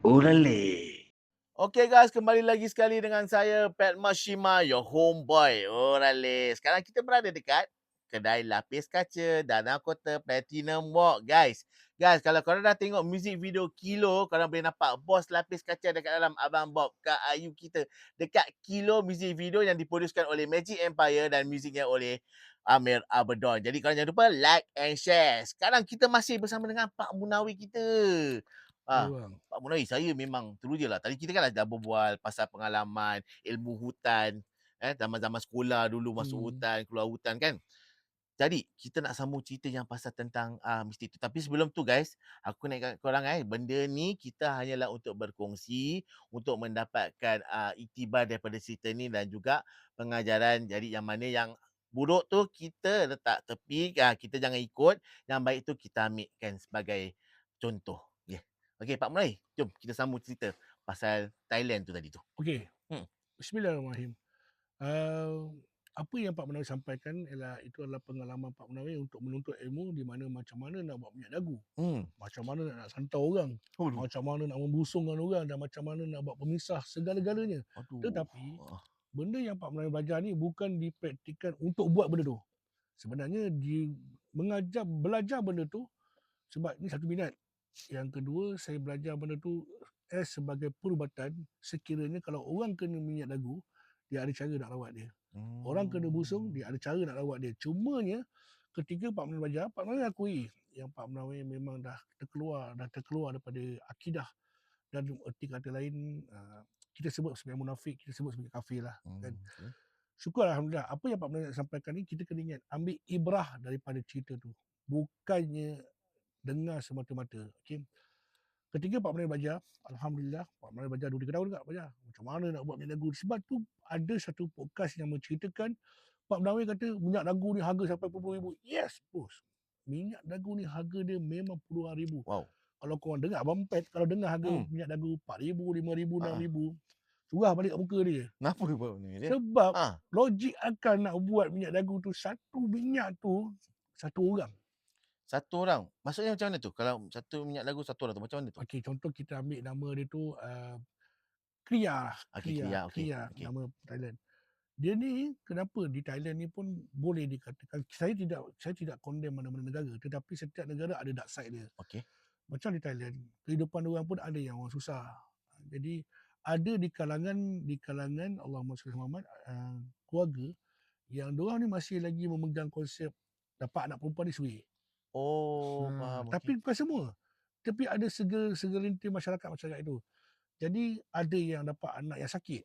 Orale. Okay guys, kembali lagi sekali dengan saya Pat Mashima, your homeboy. Orale. Sekarang kita berada dekat kedai lapis kaca Danakota Platinum Walk, guys. Guys, kalau korang dah tengok music video Kilo, korang boleh nampak bos lapis kaca dekat dalam Abang Bob, Kak Ayu kita. Dekat Kilo music video yang diproduskan oleh Magic Empire dan musiknya oleh Amir Abaddon. Jadi korang jangan lupa like and share. Sekarang kita masih bersama dengan Pak Munawi kita. Ya Ah, bang. Pak Munawir, saya memang teruja lah. Tadi kita kan dah berbual pasal pengalaman, ilmu hutan, zaman-zaman sekolah dulu masuk hutan, keluar hutan kan. Jadi, kita nak sambung cerita yang pasal tentang misteri tu. Tapi sebelum tu guys, aku nak ingat korang benda ni kita hanyalah untuk berkongsi, untuk mendapatkan iktibar daripada cerita ni dan juga pengajaran. Jadi yang mana yang buruk tu kita letak tepi, kita jangan ikut. Yang baik tu kita ambilkan sebagai contoh. Yeah. Okey, Pak Mulai, jom kita sambung cerita pasal Thailand tu tadi tu. Okey. Hmm. Bismillahirrahmanirrahim. Apa yang Pak Menawi sampaikan itu adalah pengalaman Pak Menawi untuk menuntut ilmu di mana macam mana nak buat minyak dagu. Macam mana nak santau orang. Aduh. Macam mana nak membusungkan orang dan macam mana nak buat pemisah segala-galanya. Aduh. Tetapi benda yang Pak Menawi belajar ni bukan dipraktikkan untuk buat benda tu. Sebenarnya belajar benda tu sebab ni satu minat. Yang kedua, saya belajar benda tu sebagai perubatan sekiranya kalau orang kena minyak dagu, dia ada cara nak rawat dia. Orang kena busung, dia ada cara nak rawat dia. Cumanya ketika Pak Menawi belajar, Pak Menawi akui yang Pak Menawi memang dah terkeluar daripada akidah dan erti kata lain kita sebut sebagai munafik, kita sebut sebagai kafir lah. Kan? Okay. Syukur Alhamdulillah. Apa yang Pak Menawi sampaikan ni, kita kena ingat, ambil ibrah daripada cerita tu. Bukannya dengar semata-mata. Okay? Ketika Pak Menawi belajar, Alhamdulillah, Pak Menawi belajar 2-3 tahun juga belajar. Macam mana nak buat minyak dagu. Sebab tu ada satu podcast yang menceritakan Pak Menawi kata minyak dagu ni harga sampai puluh ribu. Yes, bos. Minyak dagu ni harga dia memang puluhan ribu. Wow. Kalau korang dengar Abang Pet, kalau dengar harga minyak dagu 4,000, 5,000, 6,000, surah balik kat muka dia. Kenapa Pak ni? Sebab logik akal nak buat minyak dagu tu, satu minyak tu, satu orang. Satu orang. Maksudnya macam mana tu? Kalau satu minyak dagu satu orang tu macam mana tu? Okey, contoh kita ambil nama dia tu Kria. Kria. Nama Thailand. Dia ni kenapa di Thailand ni pun boleh dikatakan, saya tidak condemn mana-mana negara, tetapi setiap negara ada dark side dia. Okey. Macam di Thailand, kehidupan orang pun ada yang orang susah. Jadi ada di kalangan Allahumma salli Muhammad keluarga yang diorang ni masih lagi memegang konsep dapat anak perempuan ni suri. Oh, faham. Tapi bukan semua. Tapi ada segelintir masyarakat itu. Jadi ada yang dapat anak yang sakit.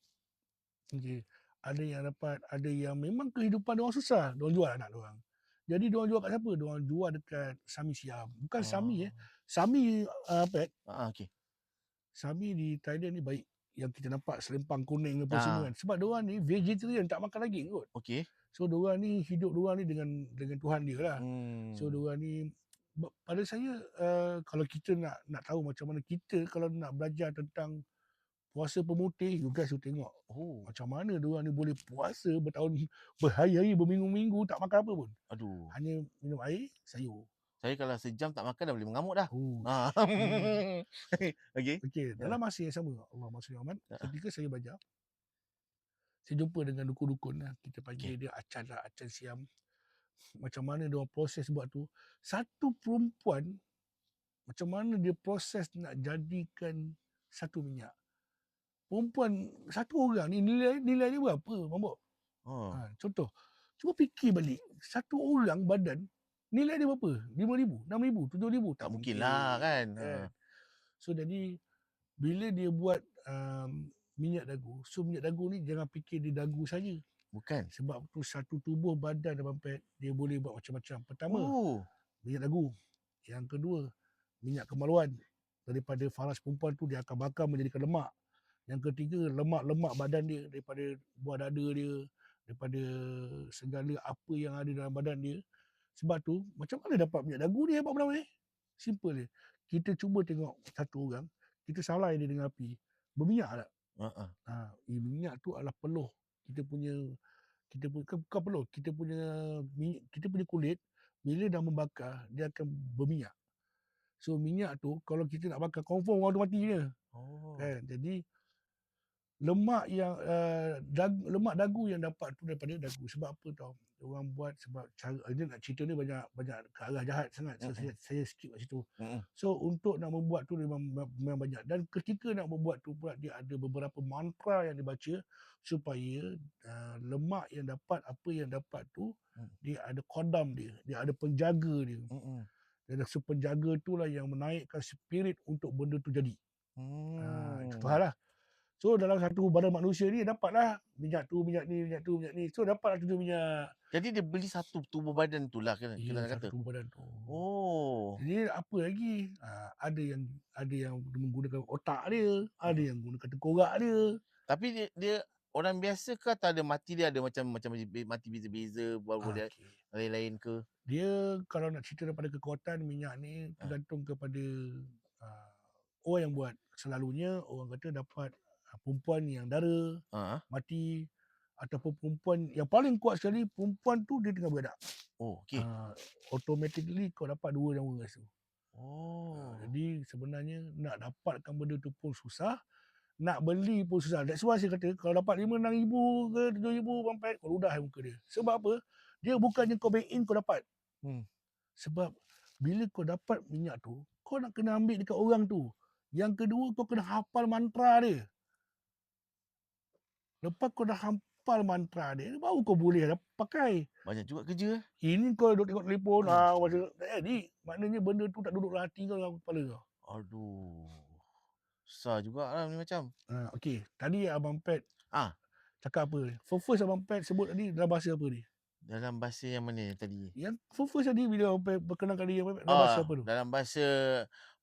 Okay. Ada yang memang kehidupan diorang susah. Diorang jual anak diorang. Jadi diorang jual kat siapa? Diorang jual dekat Sami Siam. Bukan Sami Sami Okey. Sami di Thailand ni baik. Yang kita nampak selempang kuning apa semua kan. Sebab diorang ni vegetarian, tak makan daging kot. Okey. So diorang ni hidup diorang ni dengan Tuhan dia lah. So diorang ni, pada saya kalau kita nak tahu macam mana kita kalau nak belajar tentang puasa pemutih, you guys tengok macam mana diorang ni boleh puasa berhari-hari, berminggu-minggu tak makan apa pun. Aduh. Hanya minum air, sayur. Saya kalau sejam tak makan dah boleh mengamuk dah. Okey. Dalam masa yang sama, Allahumma salli Muhammad, ketika saya belajar, saya jumpa dengan dukun-dukun lah. Kita panggil dia Acan lah, Acan Siam. Macam mana diorang proses buat tu. Satu perempuan, macam mana dia proses nak jadikan satu minyak. Perempuan, satu orang ni nilai dia berapa, Mambok? Contoh, cuba fikir balik. Satu orang badan, nilai dia berapa? 5,000, 6,000, 7,000? Tak mungkin lah kan. So jadi, bila dia buat minyak dagu, so minyak dagu ni jangan fikir dia dagu saja. Bukan. Sebab tu satu tubuh badan Abang Pet, dia boleh buat macam-macam. Pertama, minyak dagu. Yang kedua, minyak kemaluan. Daripada faras perempuan tu dia akan bakar menjadikan lemak. Yang ketiga, lemak-lemak badan dia, daripada buah dada dia, daripada segala apa yang ada dalam badan dia. Sebab tu, macam mana dapat minyak dagu ni Pak Menawi? Simple je. Kita cuba tengok satu orang, kita salai dia dengan api. Berminyak tak? Minyak tu adalah peluh. Kita punya bukan peluh, kita punya kulit, bila dah membakar, dia akan berminyak. So minyak tu, kalau kita nak bakar, confirm orang tu mati je. Oh. Kan. Jadi lemak yang lemak dagu yang dapat tu daripada dagu. Sebab apa tau? Orang buat sebab cara dia nak cerita ni banyak banyak ke arah jahat sangat. So Mm-mm. saya skip kat situ. Mm-mm. So untuk nak membuat tu memang banyak, dan ketika nak membuat tu pula dia ada beberapa mantra yang dibaca supaya lemak yang dapat, apa yang dapat tu Mm. dia ada kodam dia, dia ada penjaga dia. Mm-mm. Dan penjaga itulah yang menaikkan spirit untuk benda tu jadi. Itu Hmm. hal lah. So dalam satu badan manusia ni dapatlah minyak tu, minyak ni, minyak tu, minyak ni. So dapatlah 7 minyak. Jadi dia beli satu tubuh badan tu lah kita Ya, nak satu kata. tubuh badan tu. Oh. Jadi apa lagi? Ada yang menggunakan otak dia, ada Mm. yang menggunakan tengkorak dia. Tapi dia orang biasa ke atau ada mati dia ada macam mati beza-beza buat dia Okey. lain-lain ke? Dia kalau nak cerita daripada kekuatan minyak ni Ha. tergantung kepada ah, orang yang buat. Selalunya orang kata dapat perempuan yang dara Ha. mati, ataupun perempuan yang paling kuat sekali, perempuan tu dia tengah beradak. Oh, okey. Automatically kau dapat 2 nyawa kat situ. Oh. Jadi sebenarnya nak dapatkan benda tu pun susah, nak beli pun susah. That's why saya kata kalau dapat 5 6,000 ke 7,000 pampet, kau ludah muka dia. Sebab apa? Dia bukannya kau bank in kau dapat. Hmm. Sebab bila kau dapat minyak tu, kau nak kena ambil dekat orang tu. Yang kedua, kau kena hafal mantra dia. Lepas kau dah hafal mantra dia, baru kau boleh pakai. Banyak juga kerja. Ini kau duduk tengok telefon, tak jadi. Maknanya benda tu tak duduk dalam hati kau, dalam kepala kau. Aduh. Susah jugalah ni macam. Okey, tadi Abang Pat Ah, cakap apa? First Abang Pat sebut tadi dalam bahasa apa ni? dalam bahasa yang mana tadi? Yang first tadi bila Abang Pat perkenalkan dia, dalam bahasa apa tu? Dalam bahasa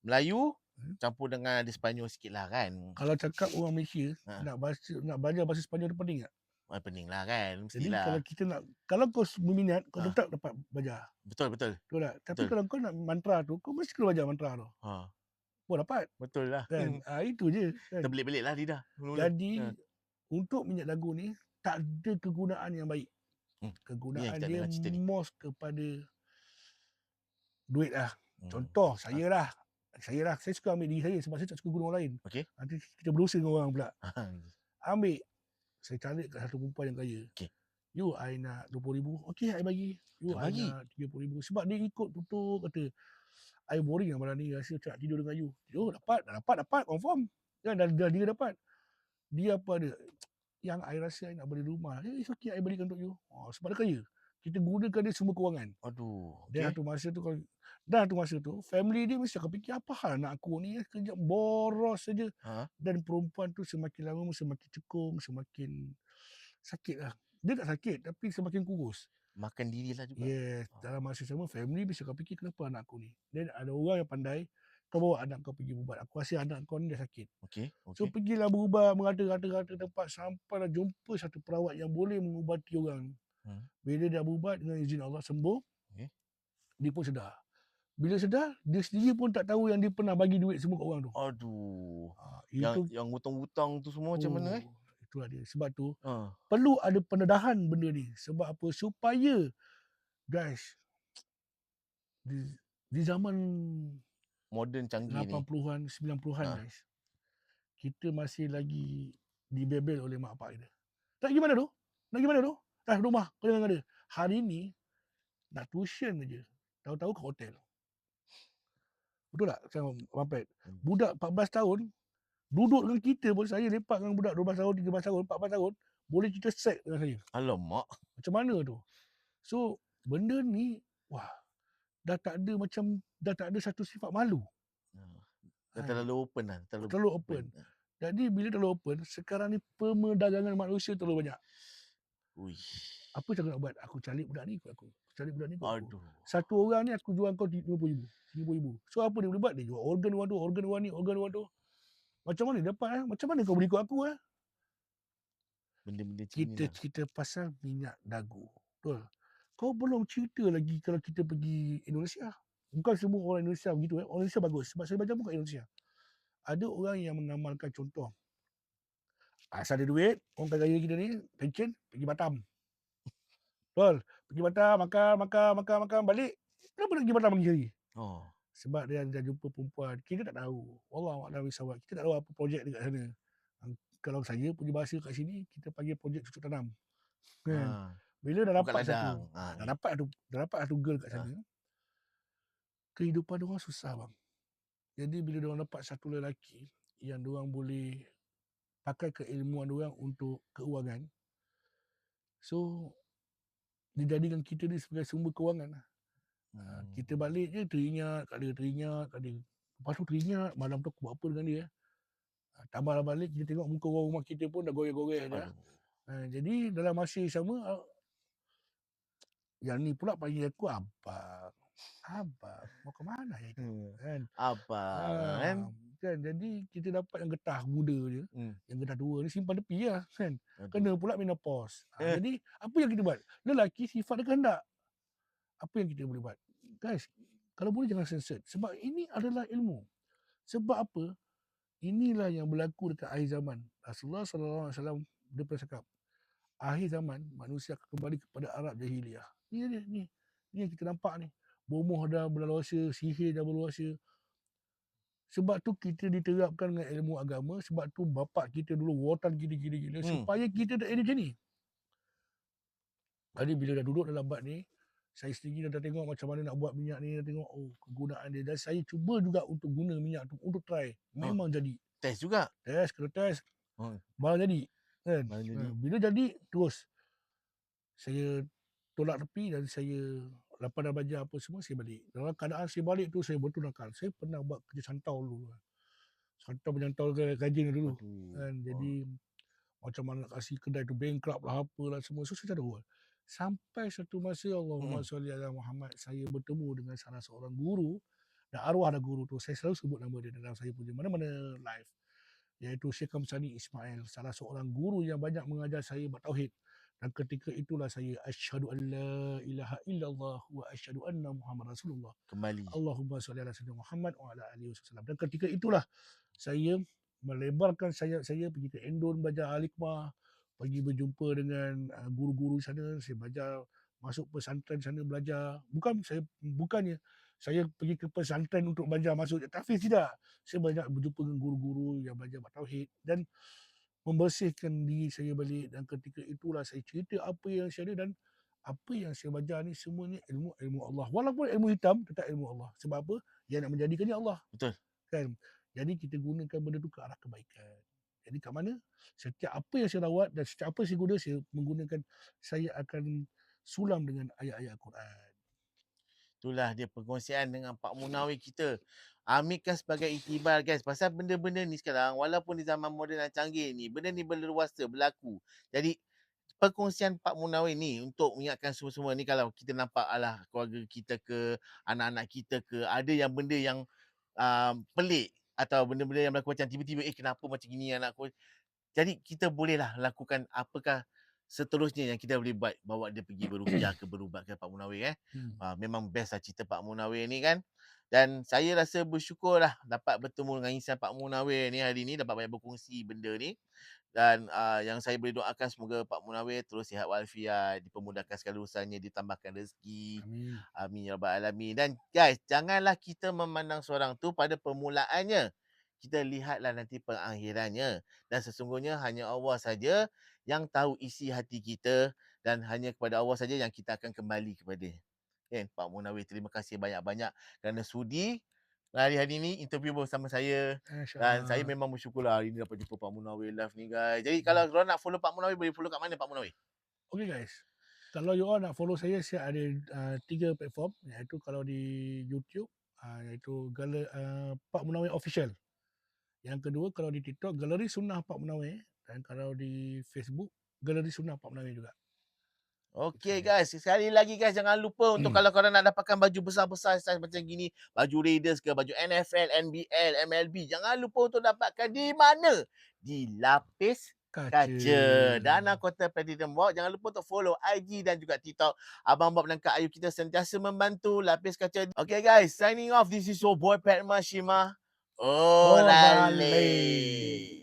Melayu Hmm? campur dengan ada Sepanyol sikit lah kan. Kalau cakap orang Malaysia, Ha. nak belajar bahasa Sepanyol tu penting tak? Pening lah kan. Jadi Mestilah. kalau kita nak, kalau kau berminat, kau Ha. tetap dapat belajar. Betul. Betul tak? Tapi Betul. kalau kau nak mantra tu, kau mesti kena belajar mantra tu. Ha. Kau dapat. Betul lah. Kan? Itu je. Kan? Terbelit-belit lah lidah. Mula-mula. Jadi, untuk minyak dagu ni, tak ada kegunaan yang baik. Ni yang Kegunaan kita dia dengar cerita ni. most kepada duit lah. Hmm. Contoh, saya lah. Saya suka ambil diri saya sebab saya tak suka guna orang lain. Okey. Nanti kita berdosa dengan orang pula. Ambil. Saya cari kat satu perempuan yang kaya. Okey. You, I nak 20,000. Okey, I bagi. You, Dah I bagi? nak 30,000. Sebab dia ikut tutur kata, I boring lah malam ni. Rasa macam nak tidur dengan you. You, dapat. Confirm. Kan, dah dia dapat. Dia apa ada? Yang I rasa I nak beli rumah. It's okay, I belikan untuk you. Sebab dia kaya. Kita gunakan dia semua kewangan. Aduh. Dan Okey. satu masa tu, family dia mesti akan fikir, apa hal anak aku ni kerja boros saja. Ha. Dan perempuan tu semakin lama semakin cekung, semakin sakit lah. Dia tak sakit, tapi semakin kurus. Makan diri lah juga. Yes, dalam masa sama, family mesti akan fikir, kenapa anak aku ni. Dan ada orang yang pandai, kau bawa anak kau pergi berubat. Aku rasa anak kau ni dah sakit. Okey. So pergilah berubat, merata-rata tempat, sampailah jumpa satu perawat yang boleh mengubati orang. Bila dia berubat dengan izin Allah sembuh, Okey. dia pun sedar. Bila sedar, dia sendiri pun tak tahu yang dia pernah bagi duit semua kat orang tu. Aduh. Itu Yang hutang-hutang tu semua macam mana itulah dia. Sebab tu Ha. perlu ada pendedahan benda ni. Sebab apa? Supaya guys, di zaman Moden canggih ni. 80-an, 90-an guys, kita masih lagi dibebel oleh mak bapak kita. Nak pergi mana tu? Rumah, kau jangan ada. Hari ni nak tuition aja, tahu-tahu ke hotel. Betul tak? Macam Abang Pat. Budak 14 tahun duduk dengan kita pun, saya lepak dengan budak 12 tahun, 13 tahun, 14 tahun, boleh kita set dengan saya. Alamak. Macam mana tu? So, benda ni, dah tak ada satu sifat malu. Dah terlalu open lah. Terlalu open. Jadi, bila terlalu open, sekarang ni pemerdagangan manusia terlalu banyak. Apa cara nak buat? Aku cari budak ni ikut aku. Aduh. Satu orang ni aku jual kau 50,000. So, apa dia boleh buat? Dia jual organ orang tu. Macam mana dapat? Macam mana kau boleh ikut aku? Benda-benda macam Kita ni cerita pasal minyak dagu. Betul. Kau belum cerita lagi kalau kita pergi Indonesia. Bukan semua orang Indonesia begitu. Orang Indonesia bagus. Sebab saya belajar pun kat Indonesia. Ada orang yang mengamalkan contoh. Asal ada duit, orang kaya kita ni, pension, pergi Batam. Betul. Pergi Batam, makan, balik. Kenapa nak pergi Batam lagi hari? sebab dia dah jumpa perempuan. Kita tak tahu. Wallahualam bisawab. Kita tak tahu apa projek dekat sana. Kalau saya punya bahasa kat sini, kita panggil projek cucuk tanam. Kan? Bila dah Bukan dapat ladang. satu, dah dapat satu girl kat sana, kehidupan diorang susah bang. Jadi bila diorang dapat satu lelaki yang diorang boleh pakai keilmuan diorang untuk keuangan, so dijadikan kita ni sebagai sumber kewangan lah. Kita balik je teringat kat dia. Lepas tu teringat malam tu aku buat apa dengan dia. Tambah balik kita tengok muka orang rumah kita pun dah goyah-goyah dah. Jadi dalam masa yang sama, yang ni pula panggil aku abang. Abang, mau ke mana ya itu? Kan? Abang Kan? Jadi kita dapat yang getah muda je. Yang getah tua ni simpan tepi lah. Kan? Kena pula menopause. Jadi apa yang kita buat? Lelaki sifat dia kehendak. Apa yang kita boleh buat? Guys, kalau boleh jangan censored. Sebab ini adalah ilmu. Sebab apa? Inilah yang berlaku dekat akhir zaman. Rasulullah SAW dia pernah cakap, akhir zaman manusia akan kembali kepada Arab jahiliyah. Ni yang kita nampak ni. Bomoh dah berluasa, sihir dah berluasa. Sebab tu kita diterapkan dengan ilmu agama. Sebab tu bapak kita dulu watan gila-gila supaya kita tak jadi macam ni. Jadi bila dah duduk dalam bab ni, saya sendiri dah tengok macam mana nak buat minyak ni, dah tengok kegunaan dia. Dan saya cuba juga untuk guna minyak tu untuk try. Memang jadi. Test juga. Kena test. Malah jadi. Kan? Bila jadi, terus saya tolak tepi dan saya lepas dah belajar apa semua, saya balik. Dalam keadaan saya balik tu, saya betul nakal. Saya pernah buat kerja santau dulu. Santau menyantau gajian dulu. Kan? Jadi macam mana nak kasih kedai tu bankrupt lah, apalah semua. So saya tak tahu. Sampai satu masa, Allahumma salli ala Muhammad, saya bertemu dengan salah seorang guru. Dan arwah dah guru tu, saya selalu sebut nama dia dalam saya punya mana-mana live. Iaitu Syekh Kamsani Ismail, salah seorang guru yang banyak mengajar saya bertauhid. Dan ketika itulah saya asyhadu an la ilaha illallah wa asyhadu anna Muhammad Rasulullah. Kembali. Allahumma salli ala sayyidina Muhammad wa ala alihi wasallam. Dan ketika itulah saya melebarkan sayap saya pergi ke Endon belajar al-hikmah, pergi berjumpa dengan guru-guru sana, saya belajar masuk pesantren sana belajar. Bukannya saya pergi ke pesantren untuk belajar masuk tahfiz, tidak. Saya banyak berjumpa dengan guru-guru yang belajar tauhid dan membersihkan diri saya balik. Dan ketika itulah saya cerita apa yang saya ada dan apa yang saya belajar ni semuanya ilmu Allah. Walaupun ilmu hitam, tetap ilmu Allah. Sebab apa? Yang nak menjadikannya Allah. Betul. Kan? Jadi kita gunakan benda tu ke arah kebaikan. Jadi kat mana? Setiap apa yang saya rawat dan setiap apa saya guna, saya akan sulam dengan ayat-ayat Al-Quran. Itulah dia perkongsian dengan Pak Munawir kita. Ambilkan sebagai iktibar guys. Pasal benda-benda ni sekarang, walaupun di zaman moden dan canggih ni, benda ni berluasa berlaku. Jadi perkongsian Pak Munawir ni untuk mengingatkan semua-semua ni, kalau kita nampak alah keluarga kita ke, anak-anak kita ke, ada yang benda yang pelik atau benda-benda yang berlaku macam tiba-tiba kenapa macam gini anakku. Jadi kita bolehlah lakukan apakah seterusnya yang kita boleh buat. Bawa dia pergi beruqyah ke, berubat ke Pak Munawir. Memang best lah cerita Pak Munawir ni kan. Dan saya rasa bersyukur lah dapat bertemu dengan insan Pak Munawir ni hari ni, dapat banyak berkongsi benda ni. Dan yang saya boleh doakan semoga Pak Munawir terus sihat walafiat, dipermudahkan segala urusannya, ditambahkan rezeki. Amin ya rabbal alamin. Dan guys, janganlah kita memandang seorang tu pada permulaannya. Kita lihatlah nanti pengakhirannya. Dan sesungguhnya hanya Allah saja yang tahu isi hati kita dan hanya kepada Allah saja yang kita akan kembali kepada. Kan, Pak Munawir, terima kasih banyak-banyak kerana sudi hari-hari ni interview bersama saya. Dan saya memang bersyukurlah hari ni dapat jumpa Pak Munawir live ni guys. Jadi kalau korang nak follow Pak Munawir, boleh follow kat mana Pak Munawir? Okay guys, kalau you all nak follow saya ada 3 platform. Iaitu kalau di YouTube, iaitu Pak Munawir Official. Yang kedua, kalau di TikTok, Galeri Sunnah Pak Munawir. Dan kalau di Facebook, Galeri Sunnah Pak Munawir juga. Okay guys, sekali lagi guys, jangan lupa untuk kalau korang nak dapatkan baju besar-besar saiz macam gini, baju Raiders ke, baju NFL, NBL, MLB, jangan lupa untuk dapatkan di mana? Di Lapis Kaca. Dana Kota Platinum Walk. Jangan lupa untuk follow IG dan juga TikTok Abang Bob dan Kak Ayu, kita sentiasa membantu Lapis Kaca. Okay guys, signing off. This is your boy Pat Mashima. Oh, Lale.